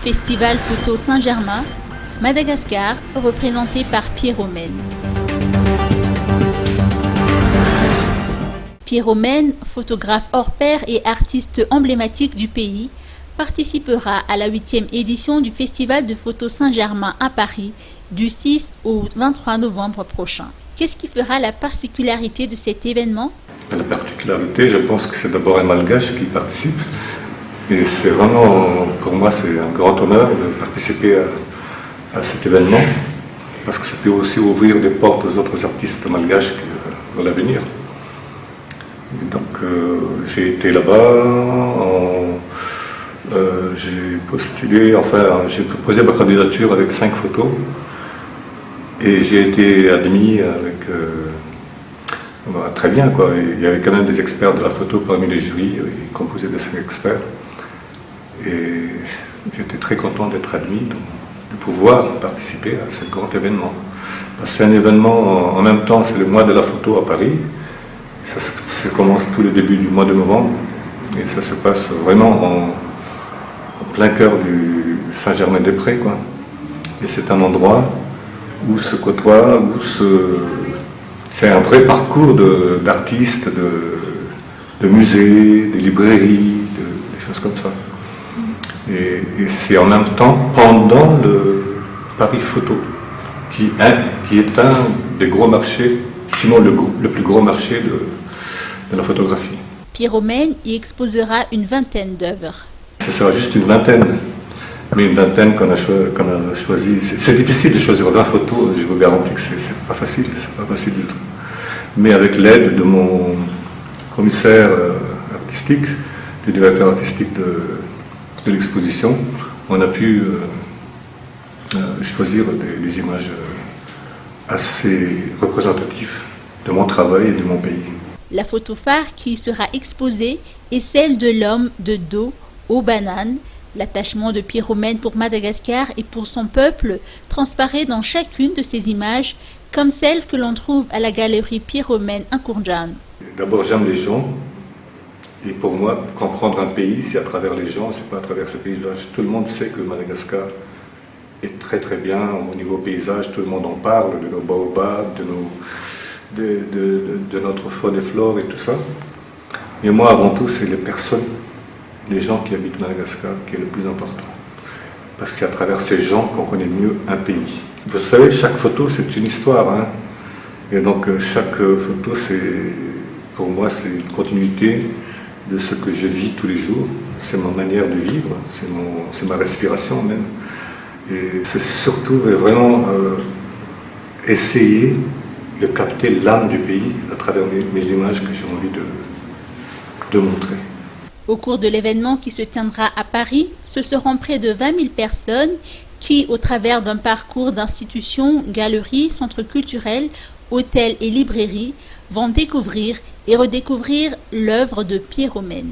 Festival Photo Saint-Germain, Madagascar, représenté par Pierrot Men. Pierrot Men, photographe hors pair et artiste emblématique du pays, participera à la 8e édition du Festival de Photo Saint-Germain à Paris du 6 au 23 novembre prochain. Qu'est-ce qui fera la particularité de cet événement? La particularité, je pense que c'est d'abord un Malgache qui participe. Et c'est vraiment, pour moi, c'est un grand honneur de participer à cet événement, parce que ça peut aussi ouvrir des portes aux autres artistes malgaches dans l'avenir. Donc j'ai été là-bas, j'ai postulé, enfin j'ai proposé ma candidature avec 5 photos, et j'ai été admis avec... très bien, quoi. Il y avait quand même des experts de la photo parmi les jurys, composés de 5 experts. Et j'étais très content d'être admis, de pouvoir participer à ce grand événement. C'est un événement, en même temps, c'est le mois de la photo à Paris. Ça commence tout le début du mois de novembre. Et ça se passe vraiment en plein cœur du Saint-Germain-des-Prés, quoi. Et c'est un endroit où se côtoient, c'est un vrai parcours d'artistes, de musées, de librairies, des choses comme ça. Et c'est en même temps pendant le Paris Photo, qui est un des gros marchés, sinon le plus gros marché de la photographie. Pierrot Men y exposera une vingtaine d'œuvres. Ce sera juste une vingtaine, mais une vingtaine qu'on a choisi. C'est difficile de choisir 20 photos, je vous garantis que c'est pas facile du tout. Mais avec l'aide de mon commissaire artistique, du directeur artistique de l'exposition, on a pu choisir des images assez représentatives de mon travail et de mon pays. La photo phare qui sera exposée est celle de l'homme de dos aux bananes. L'attachement de Pierrot Men pour Madagascar et pour son peuple transparaît dans chacune de ces images, comme celle que l'on trouve à la galerie Pierrot Men à Kourjan. D'abord, j'aime les gens. Et pour moi, comprendre un pays, c'est à travers les gens, c'est pas à travers ce paysage. Tout le monde sait que Madagascar est très très bien au niveau paysage, tout le monde en parle, de nos baobabs, de notre faune et flore et tout ça. Mais moi, avant tout, c'est les personnes, les gens qui habitent Madagascar qui est le plus important. Parce que c'est à travers ces gens qu'on connaît mieux un pays. Vous savez, chaque photo, c'est une histoire, hein. Et donc, chaque photo, pour moi, c'est une continuité de ce que je vis tous les jours. C'est ma manière de vivre, c'est ma respiration même. Et c'est surtout vraiment essayer de capter l'âme du pays à travers mes images que j'ai envie de montrer. Au cours de l'événement qui se tiendra à Paris, ce seront près de 20 000 personnes qui, au travers d'un parcours d'institutions, galeries, centres culturels, hôtels et librairies, vont découvrir et redécouvrir l'œuvre de Pierrot Men.